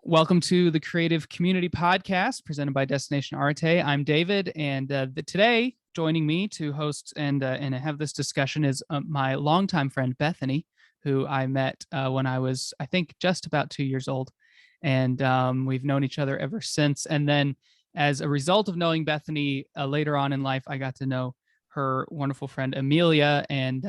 Welcome to the Creative Community Podcast presented by Destination Arete. I'm David, and today joining me to host and have this discussion is my longtime friend Bethany, who I met when I was, I think, just about 2 years old, and we've known each other ever since. And then, as a result of knowing Bethany later on in life, I got to know her wonderful friend Amelia, and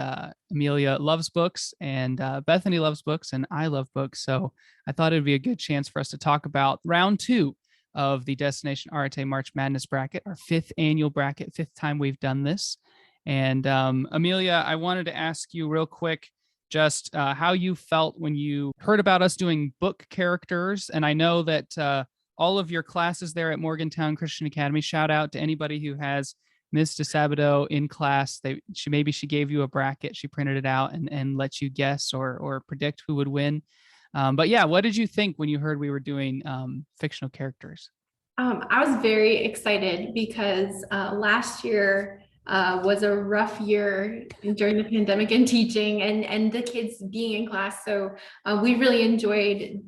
Amelia loves books, and Bethany loves books, and I love books. So I thought it'd be a good chance for us to talk about round 2 of the Destination Arete March Madness bracket, our 5th annual bracket, 5th time we've done this. And Amelia, I wanted to ask you real quick just how you felt when you heard about us doing book characters. And I know that all of your classes there at Morgantown Christian Academy, shout out to anybody who has Ms. DeSabato in class. She gave you a bracket, she printed it out and let you guess or predict who would win. But yeah, what did you think when you heard we were doing fictional characters? I was very excited because last year was a rough year during the pandemic and teaching and the kids being in class. So we really enjoyed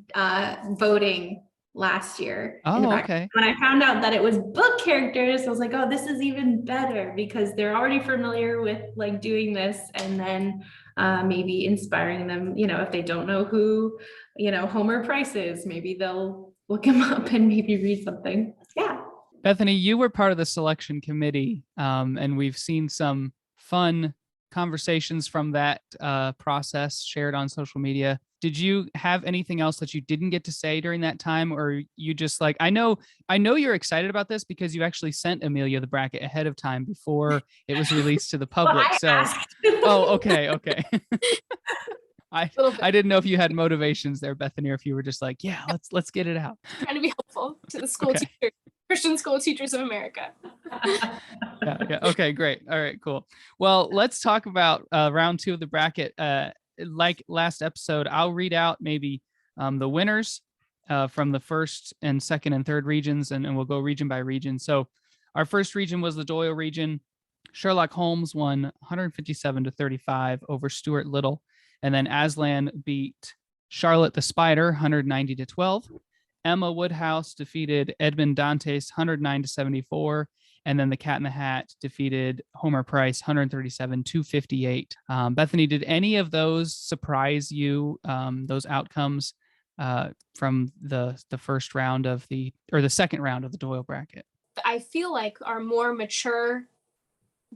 voting last year. Oh, okay. When I found out that it was book characters, I was like, oh, this is even better because they're already familiar with like doing this, and then maybe inspiring them, if they don't know who, Homer Price is, maybe they'll look him up and maybe read something. Yeah. Bethany, you were part of the selection committee, and we've seen some fun conversations from that process shared on social media. Did you have anything else that you didn't get to say during that time, or you just like, I know you're excited about this because you actually sent Amelia the bracket ahead of time before it was released to the public. Oh, okay. I didn't know if you had motivations there, Bethany, or if you were just like, yeah, let's get it out. Trying to be helpful to the school teachers, Christian school teachers of America. Yeah. Okay, great. All right, cool. Well, let's talk about round 2 of the bracket. Like last episode, I'll read out maybe the winners from the first and second and third regions, and we'll go region by region. So our first region was the Doyle region. Sherlock Holmes won 157-35 over Stuart Little. And then Aslan beat Charlotte the Spider 190-12. Emma Woodhouse defeated Edmund Dantes 109-74. And then the Cat in the Hat defeated Homer Price 137-58. Bethany, did any of those surprise you, those outcomes from the first round of the second round of the Doyle bracket? I feel like our more mature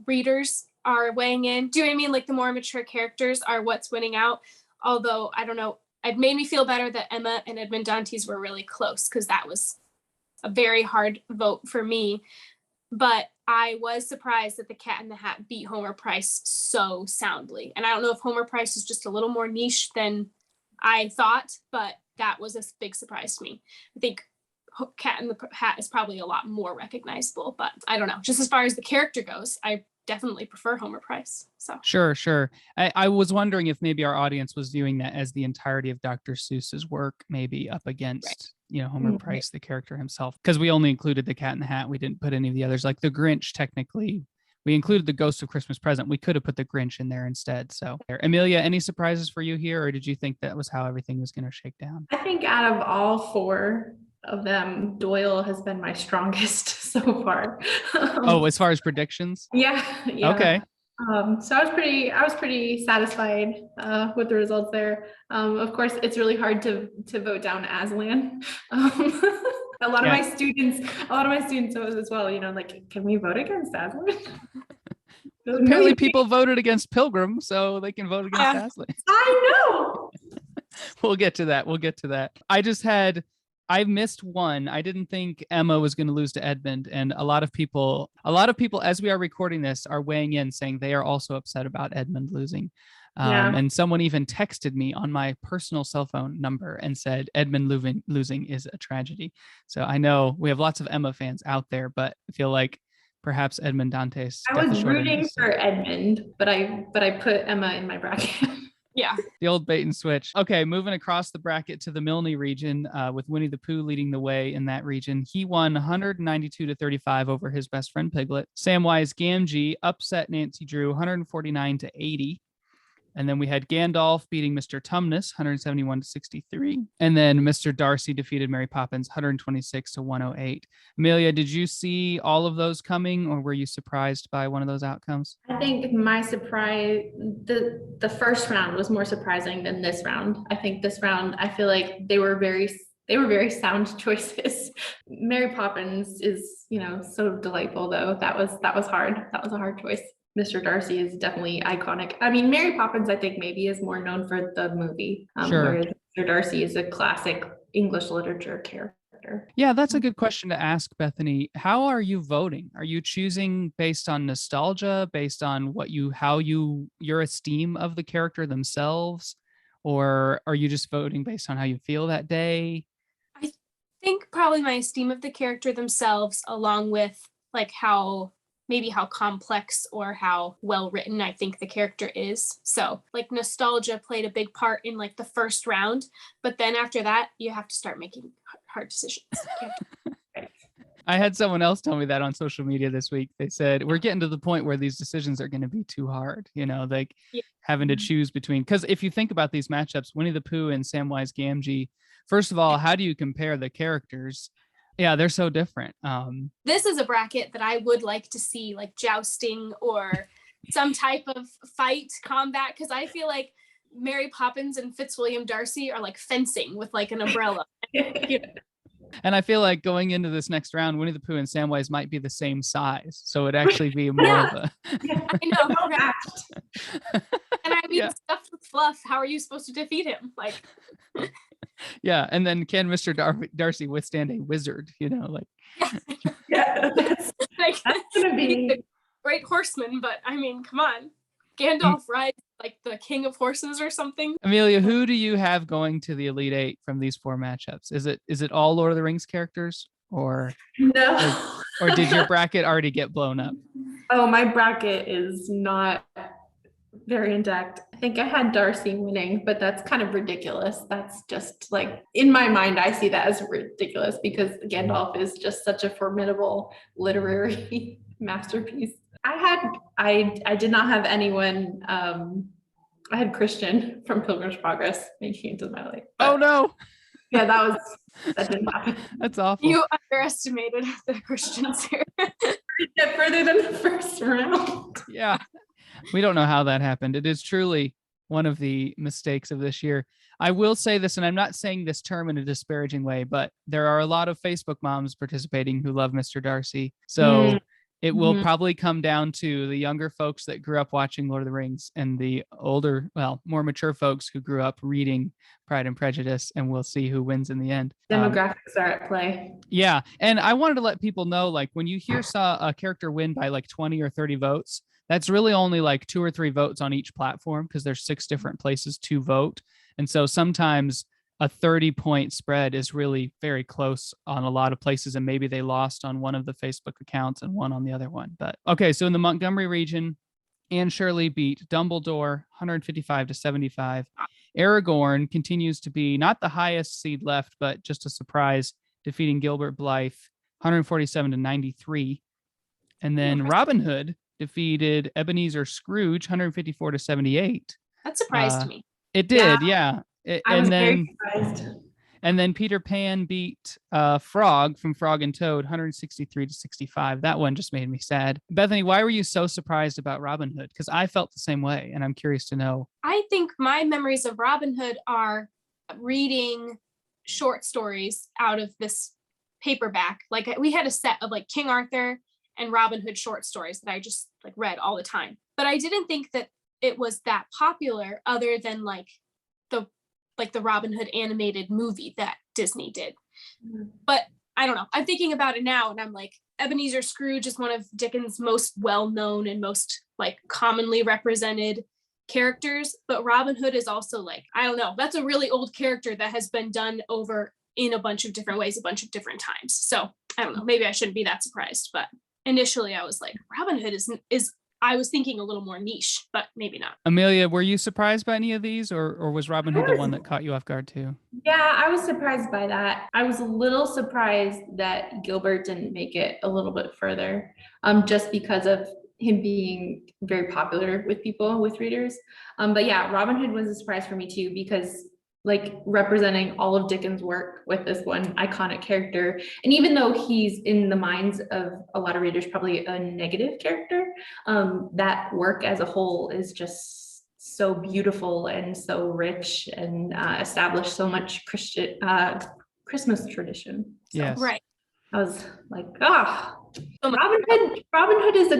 readers are weighing in. Do you know what I mean? Like the more mature characters are what's winning out. Although, I don't know, it made me feel better that Emma and Edmund Dantes were really close because that was a very hard vote for me. But I was surprised that the Cat in the Hat beat Homer Price so soundly. And I don't know if Homer Price is just a little more niche than I thought, but that was a big surprise to me. I think Cat in the Hat is probably a lot more recognizable, but I don't know. Just as far as the character goes, I definitely prefer Homer Price. So Sure. I was wondering if maybe our audience was viewing that as the entirety of Dr. Seuss's work, maybe up against, Homer Price, the character himself, because we only included the Cat in the Hat. We didn't put any of the others, like the Grinch. Technically, we included the Ghost of Christmas Present. We could have put the Grinch in there instead. So, Amelia, any surprises for you here, or did you think that was how everything was going to shake down? I think out of all 4 of them, Doyle has been my strongest so far. As far as predictions? Yeah. Okay. So I was pretty satisfied with the results there. Of course, it's really hard to vote down Aslan. A lot of my students as well, like, can we vote against Aslan? Apparently people voted against Pilgrim, so they can vote against Aslan. I know. We'll get to that. I missed one. I didn't think Emma was going to lose to Edmund, and a lot of people, as we are recording this, are weighing in saying they are also upset about Edmund losing. And someone even texted me on my personal cell phone number and said Edmund losing is a tragedy. So I know we have lots of Emma fans out there, but I feel like perhaps Edmund Dantes. I was rooting for Edmund, but I put Emma in my bracket. Yeah. The old bait and switch. Okay, moving across the bracket to the Milne region with Winnie the Pooh leading the way in that region. He won 192-35 over his best friend Piglet. Samwise Gamgee upset Nancy Drew 149-80. And then we had Gandalf beating Mr. Tumnus, 171 to 63. And then Mr. Darcy defeated Mary Poppins, 126 to 108. Amelia, did you see all of those coming, or were you surprised by one of those outcomes? I think my surprise, the first round was more surprising than this round. I think this round, I feel like they were very sound choices. Mary Poppins is, so delightful though. That was hard. That was a hard choice. Mr. Darcy is definitely iconic. I mean, Mary Poppins, I think maybe is more known for the movie, Sure. Whereas Mr. Darcy is a classic English literature character. Yeah, that's a good question to ask, Bethany. How are you voting? Are you choosing based on nostalgia, based on your esteem of the character themselves, or are you just voting based on how you feel that day? I think probably my esteem of the character themselves, along with like how complex or how well written I think the character is. So like nostalgia played a big part in like the first round, but then after that, you have to start making hard decisions. I had someone else tell me that on social media this week. They said, we're getting to the point where these decisions are going to be too hard, like having to choose between, because if you think about these matchups, Winnie the Pooh and Samwise Gamgee, first of all, how do you compare the characters? Yeah, they're so different. This is a bracket that I would like to see, like jousting or some type of fight combat, because I feel like Mary Poppins and Fitzwilliam Darcy are like fencing with like an umbrella. And I feel like going into this next round, Winnie the Pooh and Samwise might be the same size, so it'd actually be more of a. I know. Right? And I mean, stuffed with fluff. How are you supposed to defeat him? Like. Yeah, and then can Mr. Darcy withstand a wizard? Like. Yeah, that's gonna be a great horseman, but I mean, come on, Gandalf rides like the king of horses or something. Amelia, who do you have going to the Elite Eight from these four matchups? Is it all Lord of the Rings characters, or no? Or did your bracket already get blown up? Oh, my bracket is not very intact. I think I had Darcy winning, but that's kind of ridiculous. That's just like, in my mind, I see that as ridiculous because Gandalf is just such a formidable literary masterpiece. I did not have anyone. I had Christian from Pilgrims Progress making it to my life. Oh no. Yeah, that didn't happen. That's awful. You underestimated the Christians here. Get further than the first round. Yeah. We don't know how that happened. It is truly one of the mistakes of this year. I will say this, and I'm not saying this term in a disparaging way, but there are a lot of Facebook moms participating who love Mr. Darcy. So it will probably come down to the younger folks that grew up watching Lord of the Rings and the older, more mature folks who grew up reading Pride and Prejudice, and we'll see who wins in the end. Demographics are at play. Yeah. And I wanted to let people know, like, when you hear a character win by like 20 or 30 votes, that's really only like 2 or 3 votes on each platform because there's 6 different places to vote. And so sometimes a 30-point spread is really very close on a lot of places, and maybe they lost on one of the Facebook accounts and one on the other one. But okay, so in the Montgomery region, Anne Shirley beat Dumbledore 155 to 75. Aragorn continues to be not the highest seed left, but just a surprise, defeating Gilbert Blythe 147 to 93. And then Robin Hood defeated Ebenezer Scrooge 154 to 78. That surprised me. It did, yeah. I was very surprised. And then Peter Pan beat Frog from Frog and Toad 163 to 65. That one just made me sad. Bethany, why were you so surprised about Robin Hood? Because I felt the same way, and I'm curious to know. I think my memories of Robin Hood are reading short stories out of this paperback. Like we had a set of like King Arthur and Robin Hood short stories that I just like read all the time. But I didn't think that it was that popular other than like the Robin Hood animated movie that Disney did. But I don't know. I'm thinking about it now and I'm like, Ebenezer Scrooge is one of Dickens' most well-known and most like commonly represented characters. But Robin Hood is also like, I don't know, that's a really old character that has been done over in a bunch of different ways, a bunch of different times. So I don't know, maybe I shouldn't be that surprised, but initially I was like, Robin Hood is I was thinking a little more niche, but maybe not. Amelia, were you surprised by any of these, or was Robin Hood the one that caught you off guard too? Yeah, I was surprised by that. I was a little surprised that Gilbert didn't make it a little bit further, just because of him being very popular with people, with readers. But yeah, Robin Hood was a surprise for me too, because like representing all of Dickens' work with this one iconic character. And even though he's in the minds of a lot of readers, probably a negative character, that work as a whole is just so beautiful and so rich and established so much Christmas tradition. So, Yes. Right. I was like, Robin Hood is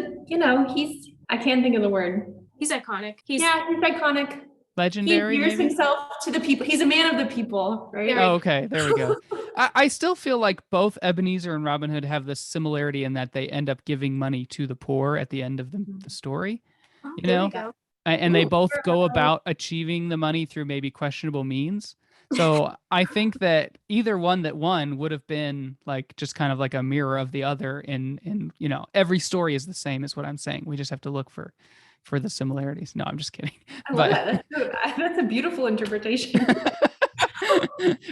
I can't think of the word. He's iconic. He's iconic. Legendary. He endears maybe? himself to the people. He's a man of the people, right? Oh, okay. There we go. I still feel like both Ebenezer and Robin Hood have this similarity in that they end up giving money to the poor at the end of the story. Oh, You there know? we go. And they both go about achieving the money through maybe questionable means. So I think that either one that won would have been like just kind of like a mirror of the other. In every story is the same, is what I'm saying. We just have to look for the similarities. No, I'm just kidding. I love that. That's a beautiful interpretation.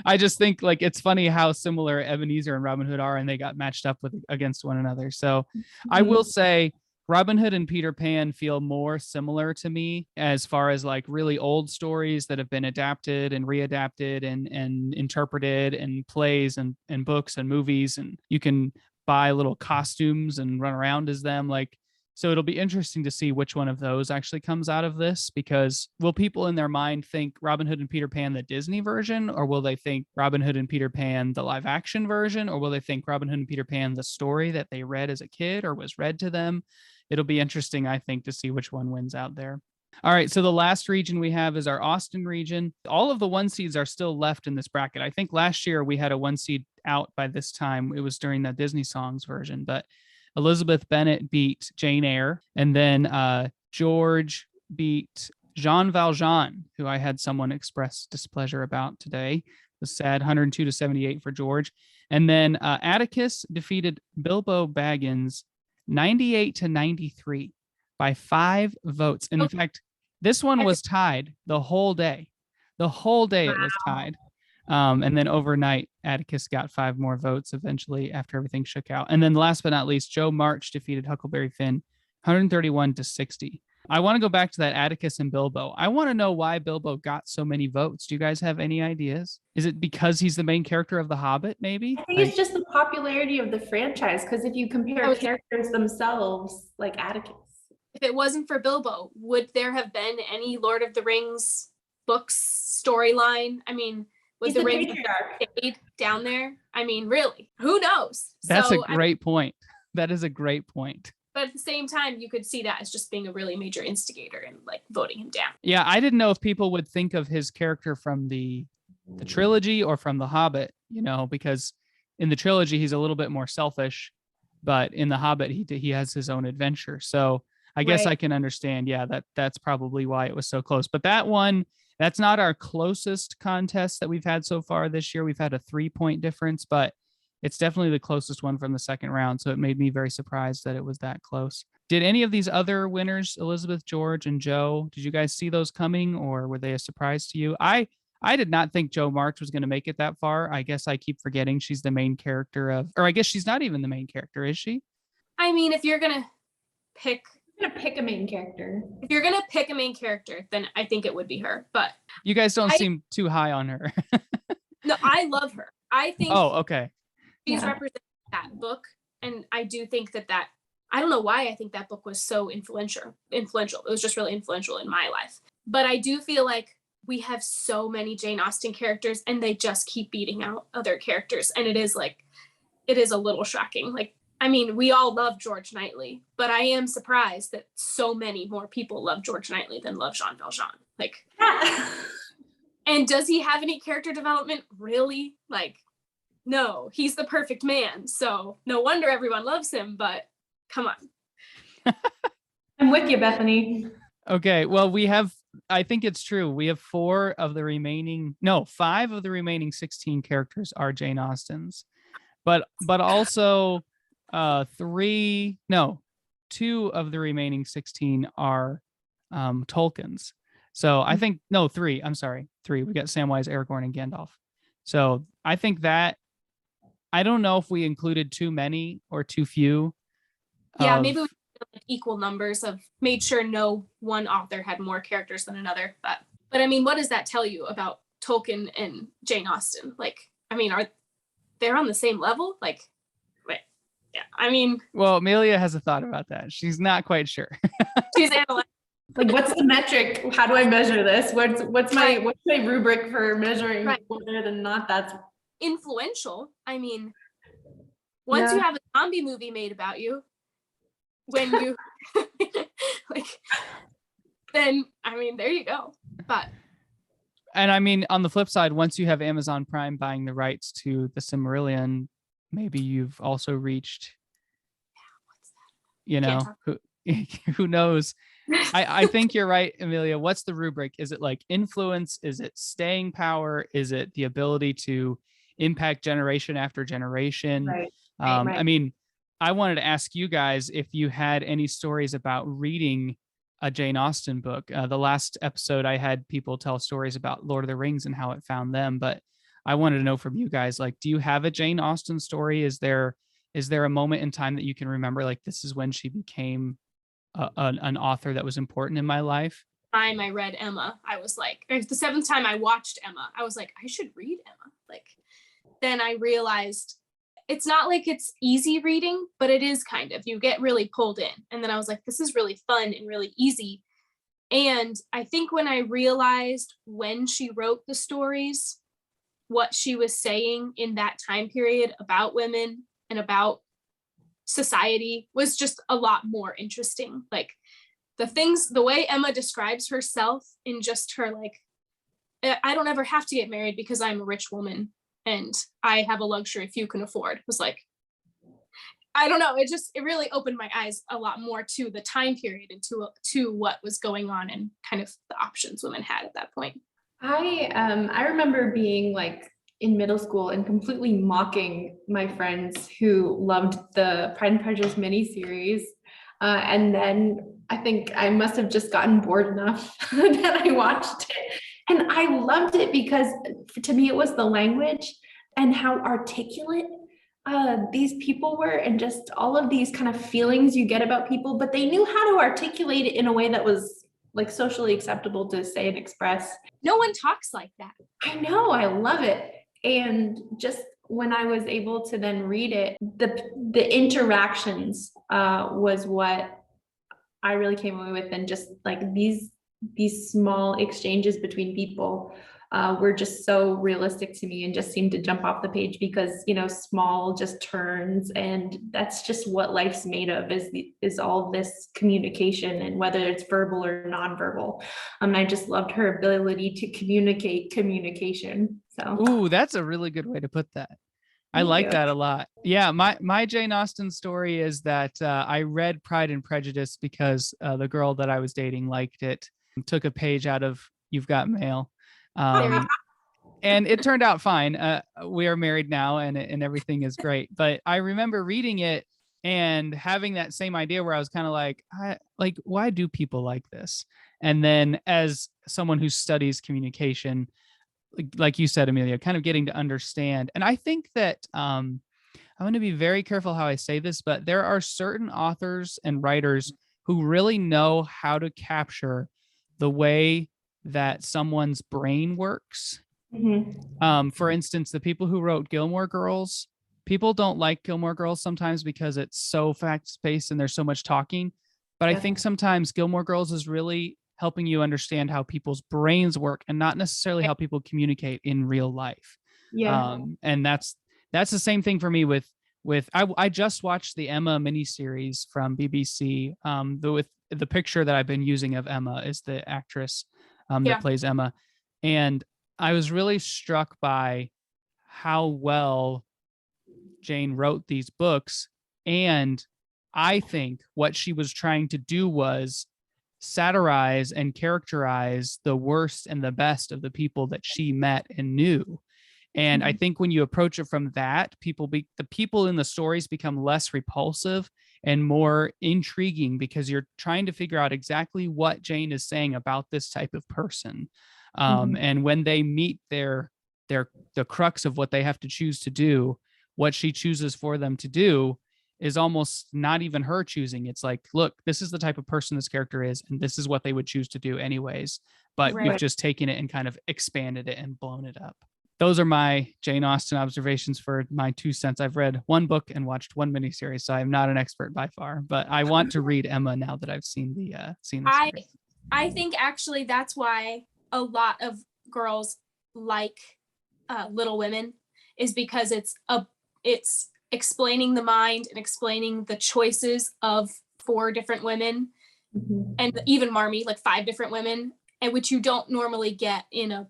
I just think like it's funny how similar Ebenezer and Robin Hood are, and they got matched up against one another. So I will say Robin Hood and Peter Pan feel more similar to me as far as like really old stories that have been adapted and readapted and interpreted in plays and books and movies, and you can buy little costumes and run around as them. Like, so it'll be interesting to see which one of those actually comes out of this, because will people in their mind think Robin Hood and Peter Pan, the Disney version, or will they think Robin Hood and Peter Pan, the live action version, or will they think Robin Hood and Peter Pan, the story that they read as a kid or was read to them? It'll be interesting, I think, to see which one wins out there. All right, so the last region we have is our Austen region. All of the 1 seeds are still left in this bracket. I think last year we had a 1 seed out by this time. It was during the Disney Songs version, but Elizabeth Bennet beat Jane Eyre, and then George beat Jean Valjean, who I had someone express displeasure about today. It was sad, 102-78 for George. And then Atticus defeated Bilbo Baggins 98-93 by 5 votes. And in fact, this one was tied the whole day. The whole day it was tied. And then overnight, Atticus got 5 more votes eventually after everything shook out. And then last but not least, Joe March defeated Huckleberry Finn 131-60. I want to go back to that Atticus and Bilbo. I want to know why Bilbo got so many votes. Do you guys have any ideas? Is it because he's the main character of The Hobbit, maybe? I think it's just the popularity of the franchise, because if you compare characters themselves, like Atticus. If it wasn't for Bilbo, would there have been any Lord of the Rings books storyline? I mean, would the ring stayed down there? I mean, really, who knows? That's a great point. That is a great point. But at the same time, you could see that as just being a really major instigator and like voting him down. Yeah, I didn't know if people would think of his character from the trilogy or from The Hobbit, because in the trilogy, he's a little bit more selfish, but in The Hobbit, he has his own adventure. So I guess I can understand. Yeah, that's probably why it was so close. But that one, that's not our closest contest that we've had so far this year. We've had a 3-point difference, but it's definitely the closest one from the second round. So it made me very surprised that it was that close. Did any of these other winners, Elizabeth, George, and Joe, did you guys see those coming, or were they a surprise to you? I did not think Joe March was going to make it that far. I guess I keep forgetting she's the main character or I guess she's not even the main character, is she? I mean, if you're going to pick a main character. If you're gonna pick a main character, then I think it would be her. But you guys don't seem too high on her. No, I love her. I think. Oh, okay. She's representing that book, and I do think that I don't know why I think that book was so influential. It was just really influential in my life. But I do feel like we have so many Jane Austen characters, and they just keep beating out other characters, and it is a little shocking. Like, I mean, we all love George Knightley, but I am surprised that so many more people love George Knightley than love Jean Valjean. Like, and does he have any character development? Really? Like, no, he's the perfect man. So no wonder everyone loves him, but come on. I'm with you, Bethany. Okay, well, I think it's true. We have 5 of the remaining 16 characters are Jane Austen's, but also 2 of the remaining 16 are Tolkien's. So I think 3. I'm sorry, 3. We got Samwise, Aragorn, and Gandalf. So I think that I don't know if we included too many or too few. Yeah, maybe we like equal numbers of made sure no one author had more characters than another. But I mean, what does that tell you about Tolkien and Jane Austen? Like, I mean, are they're on the same level? Like, wait, yeah, I mean, Well, Amelia has a thought about that. She's not quite sure. she's analyzing. Like, what's the metric? How do I measure this? What's my rubric for measuring whether or not that's influential? I mean, once you have a zombie movie made about you, when you like, then I mean, there you go. And I mean, on the flip side, once you have Amazon Prime buying the rights to the Silmarillion, maybe you've also reached, you know, who knows? I think you're right, Amelia. What's the rubric? Is it like influence? Is it staying power? Is it the ability to impact generation after generation? right? I mean, I wanted to ask you guys if you had any stories about reading a Jane Austen book. The last episode, I had people tell stories about Lord of the Rings and how it found them, but I wanted to know from you guys, like, do you have a Jane Austen story? Is there a moment in time that you can remember, like, this is when she became an author that was important in my life? Time I read Emma, I was like, or the 7th time I watched Emma, I was like, I should read Emma. Like, then I realized it's not like it's easy reading, but it is kind of, you get really pulled in. And then I was like, this is really fun and really easy. And I think when I realized when she wrote the stories, what she was saying in that time period about women and about society was just a lot more interesting. Like the way Emma describes herself in just her, like, I don't ever have to get married because I'm a rich woman and I have a luxury few can afford, was like, I don't know. It really opened my eyes a lot more to the time period and to what was going on and kind of the options women had at that point. I remember being like in middle school and completely mocking my friends who loved the Pride and Prejudice miniseries. And then I think I must have just gotten bored enough that I watched it. And I loved it because to me, it was the language and how articulate these people were, and just all of these kind of feelings you get about people, but they knew how to articulate it in a way that was like socially acceptable to say and express. No one talks like that. I know, I love it. And just when I was able to then read it, the interactions was what I really came away with, and just like these small exchanges between people were just so realistic to me and just seemed to jump off the page because, you know, small just turns, and that's just what life's made of, is all this communication, and whether it's verbal or nonverbal. I just loved her ability to communicate communication. So, ooh, that's a really good way to put that. I like that a lot. Yeah, my Jane Austen story is that I read Pride and Prejudice because the girl that I was dating liked it, took a page out of You've Got Mail. And it turned out fine. We are married now and everything is great. But I remember reading it and having that same idea where I was kind of like, why do people like this? And then as someone who studies communication, like you said, Amelia, kind of getting to understand. And I think that I'm going to be very careful how I say this, but there are certain authors and writers who really know how to capture the way that someone's brain works. mm-hmm. For instance, the people who wrote Gilmore Girls, people don't like Gilmore Girls sometimes because it's so fact-paced and there's so much talking. But I think sometimes Gilmore Girls is really helping you understand how people's brains work and not necessarily how people communicate in real life. Yeah. And that's the same thing for me with I just watched the Emma miniseries from BBC. With the picture that I've been using of Emma is the actress that plays Emma. And I was really struck by how well Jane wrote these books. And I think what she was trying to do was satirize and characterize the worst and the best of the people that she met and knew. And I think when you approach it from that, the people in the stories become less repulsive and more intriguing because you're trying to figure out exactly what Jane is saying about this type of person. And when they meet the crux of what they have to choose to do, what she chooses for them to do, is almost not even her choosing. It's like, look, this is the type of person this character is, and this is what they would choose to do anyways. But we've Right. just taken it and kind of expanded it and blown it up. Those are my Jane Austen observations for my 2 cents. I've read one book and watched one miniseries, so I'm not an expert by far. But I want to read Emma now that I've seen the series. I think actually that's why a lot of girls like Little Women, is because it's explaining the mind and explaining the choices of 4 different women, and even Marmee, like 5 different women, and which you don't normally get in a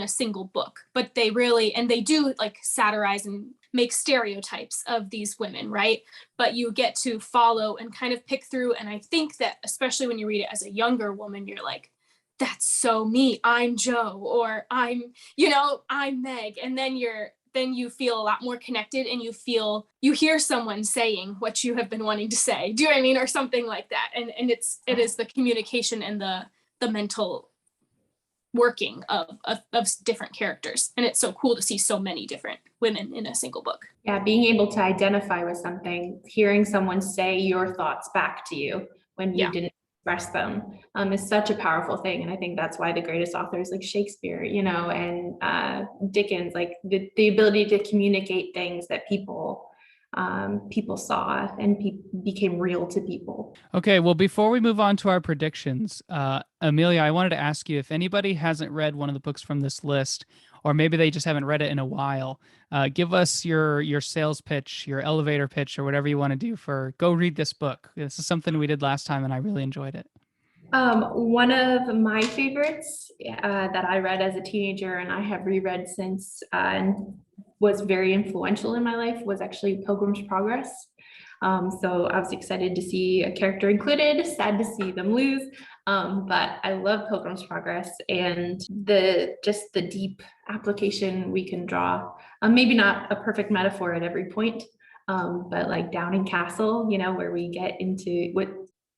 single book. But they really, and they do like satirize and make stereotypes of these women, right? But you get to follow and kind of pick through. And I think that especially when you read it as a younger woman, you're like, that's so me. I'm Joe, or I'm Meg. And then you feel a lot more connected, and you hear someone saying what you have been wanting to say. Do you know what I mean? Or something like that. And it is the communication and the mental working of different characters. And it's so cool to see so many different women in a single book. Yeah, being able to identify with something, hearing someone say your thoughts back to you when you didn't express them, is such a powerful thing. And I think that's why the greatest authors like Shakespeare, and Dickens, like the ability to communicate things that people saw and became real to people. Okay, well, before we move on to our predictions, Amelia, I wanted to ask you if anybody hasn't read one of the books from this list, or maybe they just haven't read it in a while, give us your sales pitch, your elevator pitch, or whatever you want to do for go read this book. This is something we did last time, and I really enjoyed it. One of my favorites that I read as a teenager and I have reread since and was very influential in my life was actually Pilgrims Progress. So I was excited to see a character included, sad to see them lose, but I love Pilgrims Progress and the deep application we can draw. Maybe not a perfect metaphor at every point, but like Downing Castle, where we get into what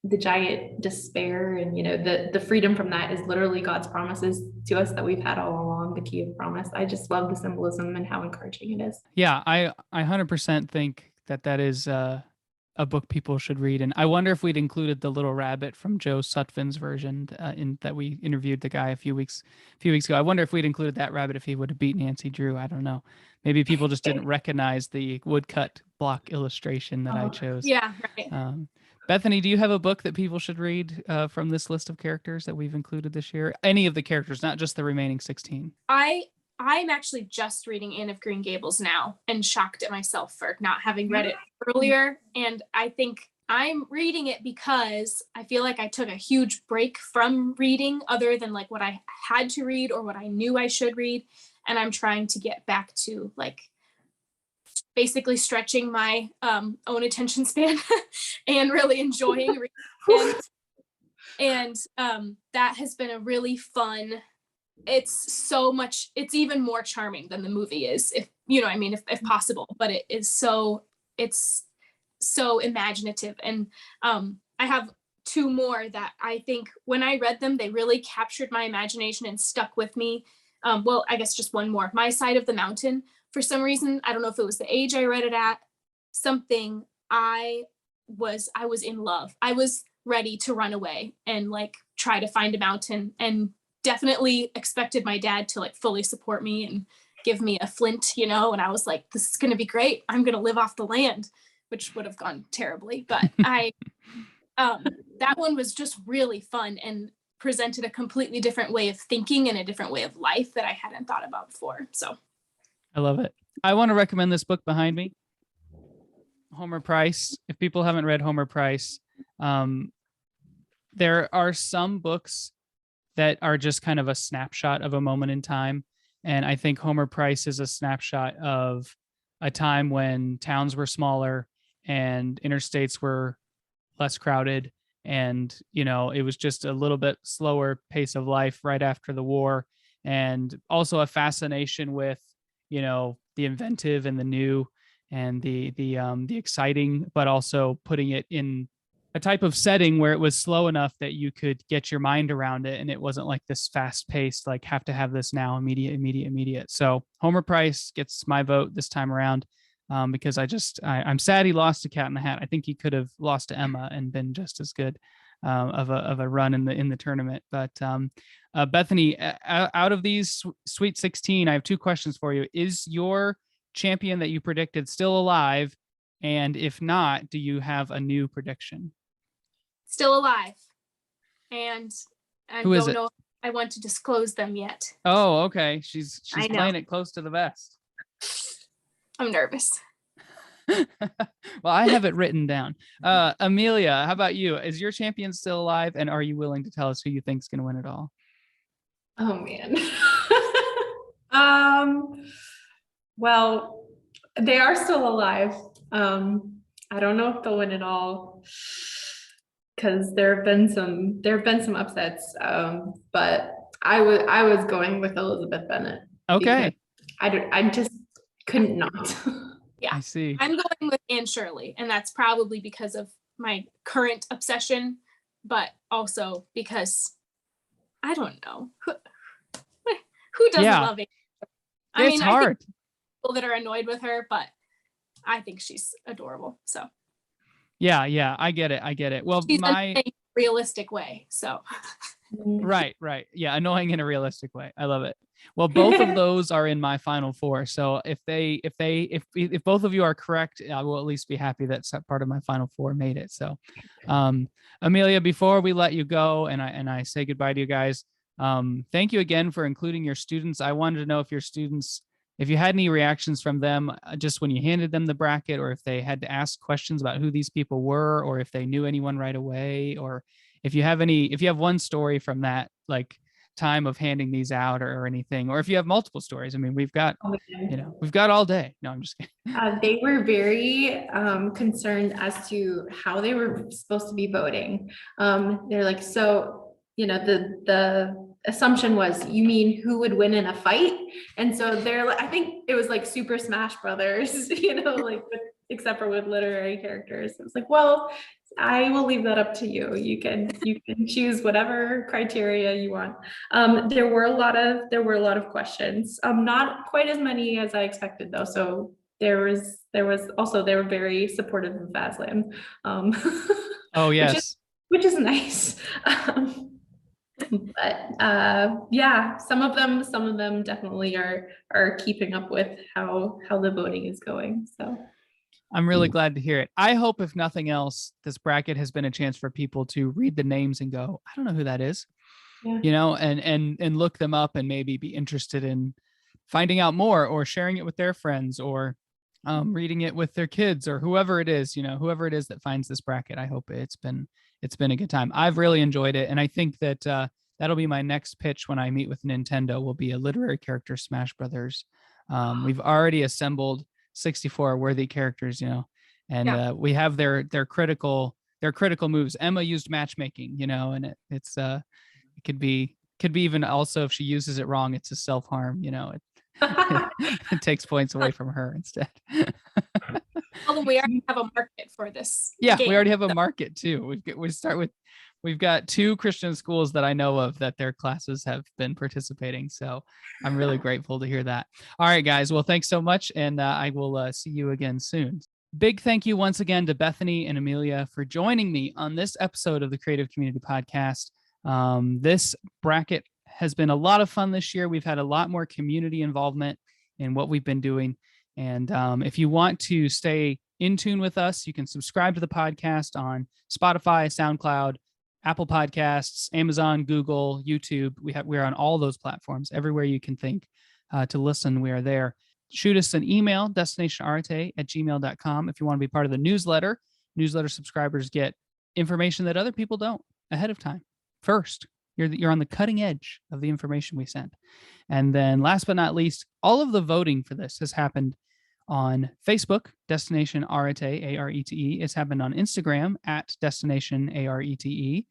the giant despair and the freedom from that is literally God's promises to us that we've had all along, the key of promise. I just love the symbolism and how encouraging it is. Yeah, I 100% think that is a book people should read. And I wonder if we'd included the little rabbit from Joe Sutphin's version in that we interviewed the guy a few weeks ago. I wonder if we'd included that rabbit if he would have beat Nancy Drew. I don't know. Maybe people just didn't recognize the woodcut block illustration that I chose. Yeah, right. Bethany, do you have a book that people should read from this list of characters that we've included this year? Any of the characters, not just the remaining 16. I'm actually just reading Anne of Green Gables now and shocked at myself for not having read it earlier. And I think I'm reading it because I feel like I took a huge break from reading other than like what I had to read or what I knew I should read. And I'm trying to get back to like basically stretching my own attention span and really enjoying reading. And that has been a really fun, it's even more charming than the movie is, if you know what I mean, if possible, but it's so imaginative. And I have 2 more that I think when I read them, they really captured my imagination and stuck with me. Well, I guess just one more. My Side of the Mountain, for some reason, I don't know if it was the age I read it at, something I was in love. I was ready to run away and like try to find a mountain, and definitely expected my dad to like fully support me and give me a flint, and I was like, this is going to be great. I'm going to live off the land, which would have gone terribly. But that one was just really fun and presented a completely different way of thinking and a different way of life that I hadn't thought about before. So I love it. I want to recommend this book behind me, Homer Price. If people haven't read Homer Price, there are some books that are just kind of a snapshot of a moment in time. And I think Homer Price is a snapshot of a time when towns were smaller and interstates were less crowded. And, it was just a little bit slower pace of life right after the war. And also a fascination with, the inventive and the new and the exciting, but also putting it in a type of setting where it was slow enough that you could get your mind around it. And it wasn't like this fast paced, like have to have this now, immediate. So Homer Price gets my vote this time around. because I'm sad he lost to Cat in the Hat. I think he could have lost to Emma and been just as good of a run in the tournament. But Bethany, out of these Sweet 16, I have 2 questions for you. Is your champion that you predicted still alive? And if not, do you have a new prediction? Still alive. And I Who is don't it? know if I want to disclose them yet. Oh, okay. She's I know. playing it close to the vest. I'm nervous. Well, I have it written down. Amelia, how about you? Is your champion still alive? And are you willing to tell us who you think is going to win it all? Oh man. Well, they are still alive. I don't know if they'll win it all because there have been some upsets. But I was going with Elizabeth Bennet. Okay. I just couldn't not. Yeah, I see. I'm going with Anne Shirley, and that's probably because of my current obsession, but also because I don't know who doesn't love it. It's hard. I think people that are annoyed with her, but I think she's adorable. So yeah, I get it. Well, she's annoying in a realistic way. So right. Yeah, annoying in a realistic way. I love it. Well, both of those are in my final 4. So if both of you are correct, I will at least be happy that part of my final 4 made it. So, Amelia, before we let you go and I say goodbye to you guys, thank you again for including your students. I wanted to know if your students, if you had any reactions from them just when you handed them the bracket, or if they had to ask questions about who these people were, or if they knew anyone right away, or if you have one story from that, like time of handing these out or anything, or if you have multiple stories. I mean, we've got all day. No, I'm just kidding. They were very concerned as to how they were supposed to be voting. They're like, so, the assumption was, you mean who would win in a fight? And so they're like, I think it was like Super Smash Brothers, except for with literary characters. It was like, well, I will leave that up to you. You can choose whatever criteria you want. There were a lot of questions. Not quite as many as I expected though. So they were very supportive of Aslan. Oh yes. Which is nice. But yeah, some of them definitely are keeping up with how the voting is going. So I'm really glad to hear it. I hope, if nothing else, this bracket has been a chance for people to read the names and go, I don't know who that is, and look them up and maybe be interested in finding out more, or sharing it with their friends, or reading it with their kids, or whoever it is that finds this bracket. I hope it's been a good time. I've really enjoyed it. And I think that that'll be my next pitch when I meet with Nintendo, will be a literary character Smash Brothers. We've already assembled 64 worthy characters, and we have their critical moves. Emma used matchmaking, and it could be even also, if she uses it wrong, it's a self-harm, it takes points away from her instead. Although we already have a market for this. Yeah, game, we already have a market too. We've got 2 Christian schools that I know of that their classes have been participating. So I'm really grateful to hear that. All right, guys. Well, thanks so much. And I will see you again soon. Big thank you once again to Bethany and Amelia for joining me on this episode of the Creative Community Podcast. This bracket has been a lot of fun this year. We've had a lot more community involvement in what we've been doing. And if you want to stay in tune with us, you can subscribe to the podcast on Spotify, SoundCloud, Apple Podcasts, Amazon, Google, YouTube. We're on all those platforms. Everywhere you can think to listen, we are there. Shoot us an email, destinationarete@gmail.com, if you want to be part of the newsletter. Newsletter subscribers get information that other people don't ahead of time. First, you're on the cutting edge of the information we send. And then last but not least, all of the voting for this has happened on Facebook, Destination Arete, A-R-E-T-E. It's happened on Instagram @Destination ARETE.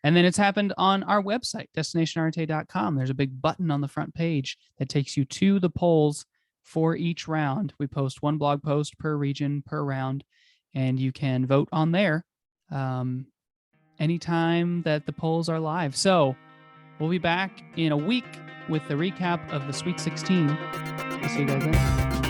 And then it's happened on our website, destinationarete.com. There's a big button on the front page that takes you to the polls for each round. We post 1 blog post per region, per round, and you can vote on there anytime that the polls are live. So we'll be back in a week with the recap of the Sweet 16. I'll see you guys then.